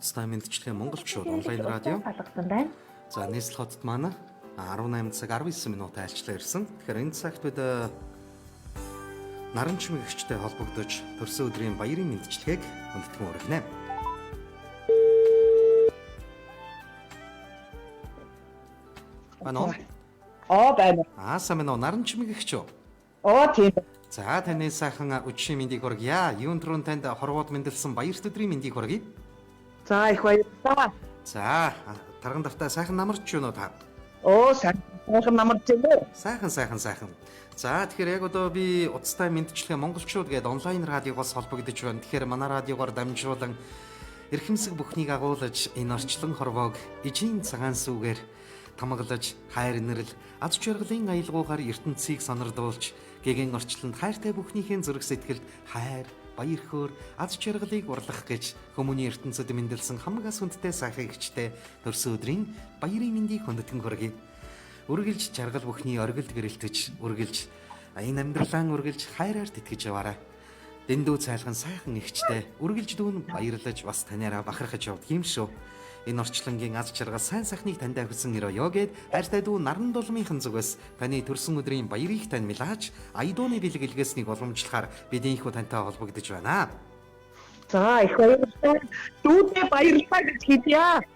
Уцтай мэдчилгээ монголчууд онлайн радио Алгасан байна. за нийслэл хотод маань 18 цаг 19 минут айлчлаа ирсэн. Тэгэхээр энэ цагт бид наран чимэгчтэй холбогдож төрсөн өдрийн баярын мэдчилгээг хүндэтгэн өргөнэ. Бано. Байна. Сайн байна уу? Наран чимэгч юу? Тийм. За таны сайхан өчигшийн мэндийг хүргье. Юун түрүүн танд хорвоод мэндэлсэн баярт өдрийн мэндийг хүргье. За их баярлалаа. За тарган давтаа сайхан намарч юу нөө та? Сайхан намарч байна. Сайхан. За тэгэхээр яг одоо би уцтай мэдчилгээ монголчууд гээд онлайн радиогоос холбогдож байна. Тэгэхээр манай радиогоор дамжуулан эрхэмсэг бүхнийг агуулж энэ орчлон хорвоог ижийн цагаан сүүгээр тамаглаж хайр инэрл аз жаргалын аялгаугаар ертөнцийг сонирдуулж гэгэн орчлонд хайртай бүхнийхээ зүрх сэтгэлд хайр баяр хөөр аз жаргалыг урлах гэж хүмүүний ертөнцид мэндэлсэн хамгаас хүндтэй сайхан гिचтэй төрсөн өдрийн баярын мэндийг хүндэтгэн хүргэе. Үргэлж жаргал бүхний оргилд гэрэлтэж үргэлж энэ амьдралаа үргэлж хайраар тэтгэж яваарай. Дэндүү цайлган сайхан ихчтэй үргэлж дүүн баярлаж бас танаараа бахархаж явдаг юм шүү. Энэ орчлонгийн аз жаргал сайн сайхныг танд авсан өрөөё гэд хайртай дүү наран дулмынхан зүгээс таны төрсөн өдрийн баярыг тань мэлааж айдууны бэлэг илгээснийг уламжлахаар бидийнхүү тантай холбогдож байна. За их баярлалаа. Дүүтэй баярлалаа гэж хэлье.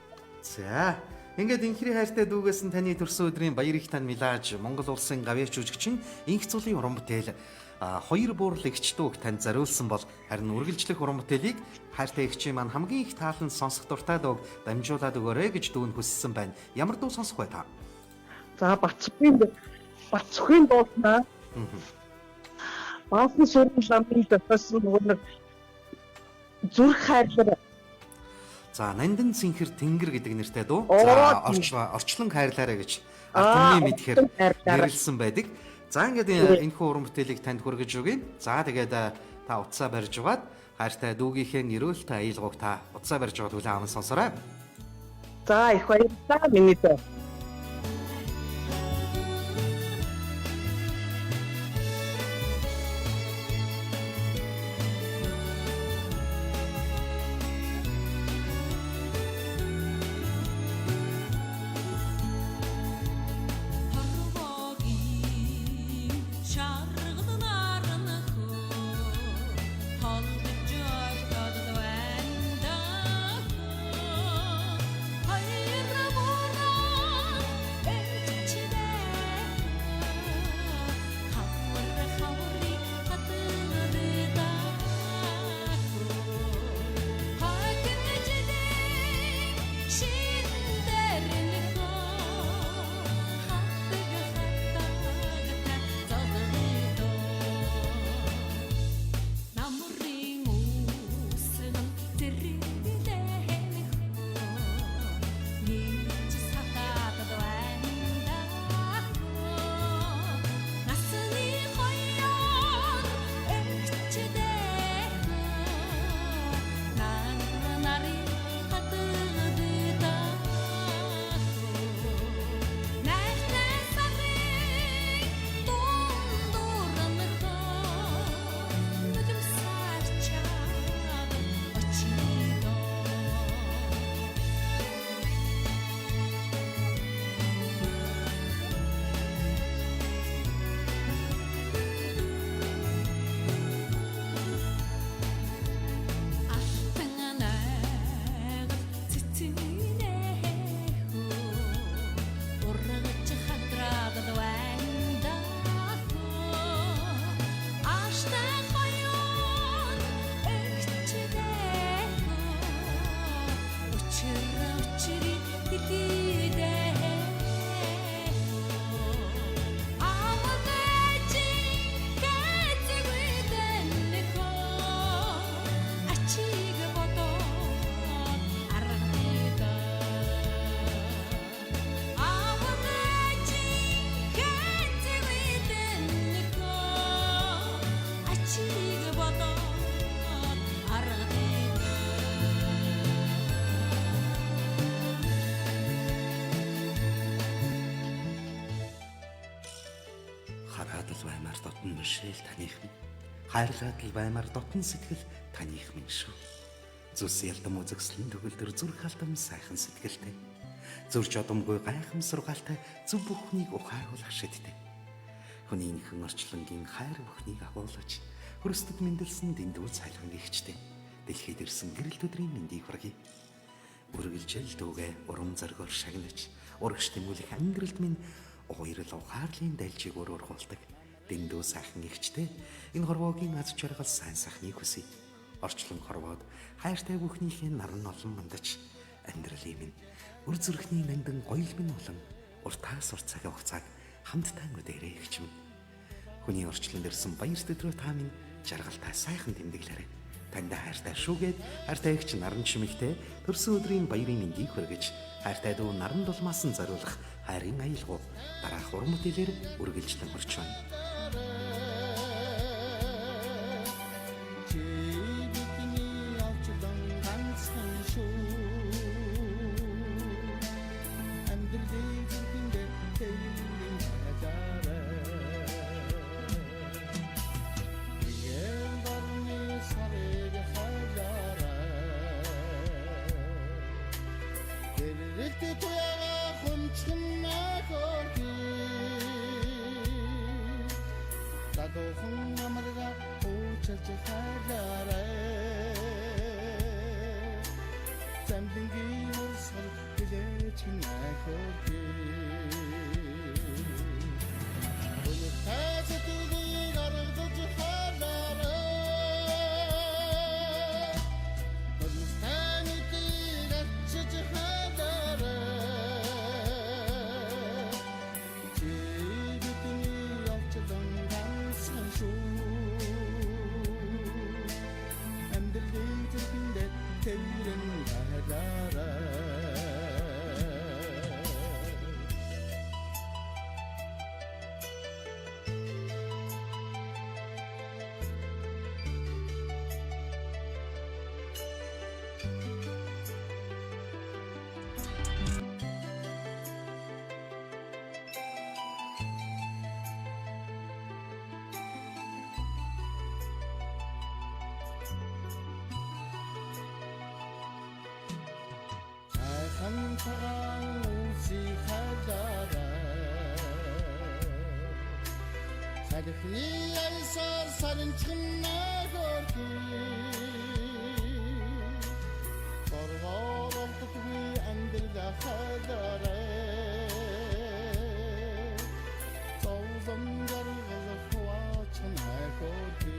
За ингээд инхри хайртай дүүгээс нь таны төрсөн өдрийн баярыг тань мэлааж Монгол улсын гавьяач жүжигчин Инх цулын уран бүтээл хоёр буурал эгч дүүг танд зориулсан бол харин үргэлжлэх уран бүтээлийг хайртай эгчийн маань хамгийн их таалан сонсох дуртай дууг дамжуулаад өгөөрэй гэж дүүн хүссэн байна. Ямар дуу сонсох вэ та? За бацхын дууснаа. Баасан шүрэн ламын дэвсэн нэг зүрх хайрлаа. За нандин цэнхэр тэнгэр гэдэг нэртэй дуу. За орчлон хайрлаарай гэж алтны мэдхээр нэрлсэн байдаг. За ингээд энэ хүү уран бүтээлийг танд хүргэж өгье. За тэгээд та утсаа барьж угаад хайртай дүүгийнхээ эрүүлтэй аялгауг та утсаа барьж угаад хүлээн аван сонсоорой. За их баярлалаа миний дөө. Баймаар дотн мөшөөл таних минь хайрлаад л баймаар дотн сэтгэл таних минь шүү. Зүс ялдам үзэгсэлэн төгөлдөр зүрх алдам сайхан сэтгэлтэй. Зүрч одомгүй гайхам сургаалтай зөв бүхнийг ухааруулах шидтэй. Хүний нэгэн орчлонгийн хайр бүхнийг агуулж хөрсдөд мэндэлсэн дэндүү цайлган гихчтэй. Дэлхийд ирсэн гэрэлт өдрийн мэндийг хүргэе. Үргэлжил дүүгээ урам зоригоор шагнаж, урагш тэмүүлэх ангиралд минь уурал ухаарлын дайлжиг ургуулдаг. Дэндүү сайхан гихчтэй энэ хорвоогийн аз жаргал сайн сайхныг хүсье. Орчлон хорвоод хайртай бүхнийхээ наран олон мандаж амьдралын минь үр зүрхний нандин гоёл минь улам уртаас урт цаг хугацааг хамтдаа өдөрөө ихчмэн. Хүний орчлон дэрсэн баяр төдрөө та минь жаргалтай сайхан тэмдэглээрэй. Танд хайртай шүүгээд хайртай ихч наран чимэгтэй төрсөн өдрийн баярын мэндийг хүргэж хайртай дүү наран дулмаас нь зориулах хайрын аялгау дараах уран бүтээлээр үргэлжлэн орч байна. Салхи айсаар сарнчгнаа горки боргоолтгүй амьдрал хадаарэ зовлон гаргал хуваачнаа горки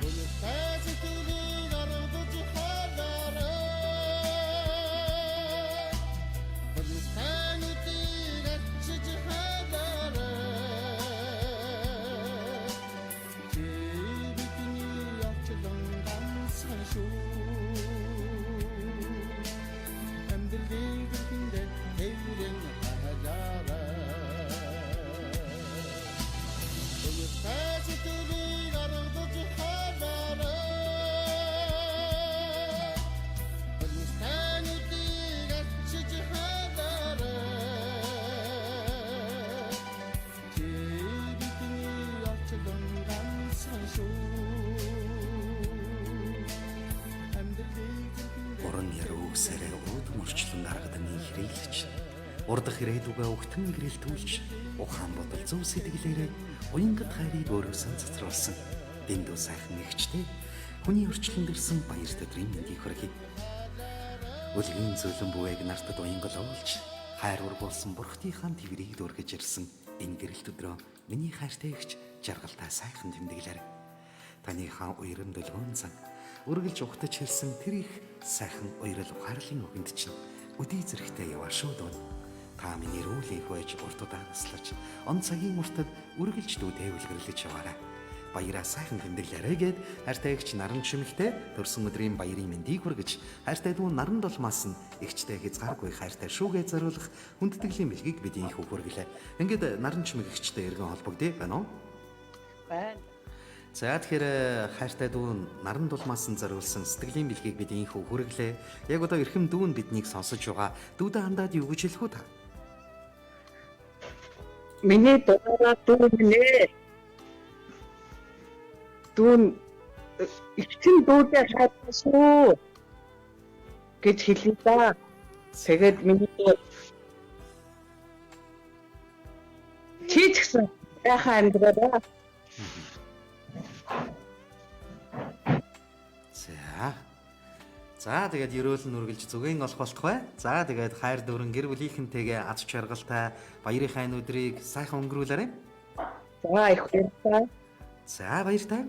үлтазтүли гаргаж хадаарэ Уран яруу сарай уудам орчлон гаргадан ихрээлж урдах ирээдүгөө өгтөн гэрэлтүүлж ухаан бодол зөв сэтгэлээрээ уянгад хайрыг өөрөөсөө цацруулсан дэндүү сайхан ихчтэй хүний орчлон дэрсэн баяр төдрийн мэндийг хүргэе. Үлгийн зөөлөн бүвээг нартад уянгал оолж хайр ургуулсан бурхтынхаа твэрийг дүүргэж ирсэн энэ гэрэлт өдрөө миний хайртай ихч жаргалтай сайхан тэмдэглээрэй. Таныхаа уяран дөлгөөн цан үргэлж ухтаж хэлсэн тэр их сайхан уярал ухаарлын үгэнд чинь өдий зэрэгтэй яваа шүү дөө. Та миний рүүлийг хөөж уртудаа наслаж он цагийн уртад үргэлж дүүдээ үлгэрлэж яваарай. Баяраа сайхан тэмдэглээрэй гэд хайртай ихч наран чимэгтэй төрсөн өдрийн баярын мэндийг хүргэж хайртай дүү наран долмаас нь ихчтэй хязгааргүй хайртай шүүгээ зориулах хүндэтгэлийн бэлгийг бидний их хүргэлээ. Ингээд наран чимэг ихчтэй эргэн холбогдъё байна уу? Байна. За тэгэхээр хайртай дүү наран дулмаас нь зориулсан сэтгэлийн бэлгийг бидний их хүргэлээ. Яг одоо эрхэм дүү нь биднийг сонсож байгаа. Дүүдээ хандаад юу гэж хэлэх үү та? Миний дураараа дүү нэ. Дүүн ихсэн дүүдээ хайрлаа гэж хэлээ да. Тэгээд миний чи ч гэсэн яхаа амьдраа. За тэгээд ерөөлн үргэлж зүгэн олох болтугай. За тэгээд хайр дөрөн гэр бүлийнхэнтэйгээ аз жаргалтай баярын өдрийг сайхан өнгөрүүлээрэй. За их баярлалаа. За баяртай.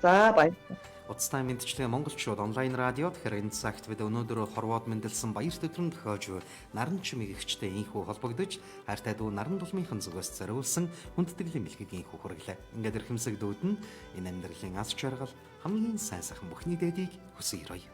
За баярлалаа. Уцтай мэдчилгээ монголчууд онлайн радио тэгэхээр энэ цагт бид өнөөдөр хорвоод мэндэлсэн баярт өдрөн тохиож наран чимэг ихчтэй инхүү холбогдож хайртай дүү наран тулмынхан зүгээс зориулсан хүндэтгэлийн бэлгэгийн инхүү хүргэлээ. Ингээд эрхэмсэг дүүд нь энэ амьдралын аз жаргал хамгийн сайн сайхан бүхний дээдийг хүсэн өрөөе.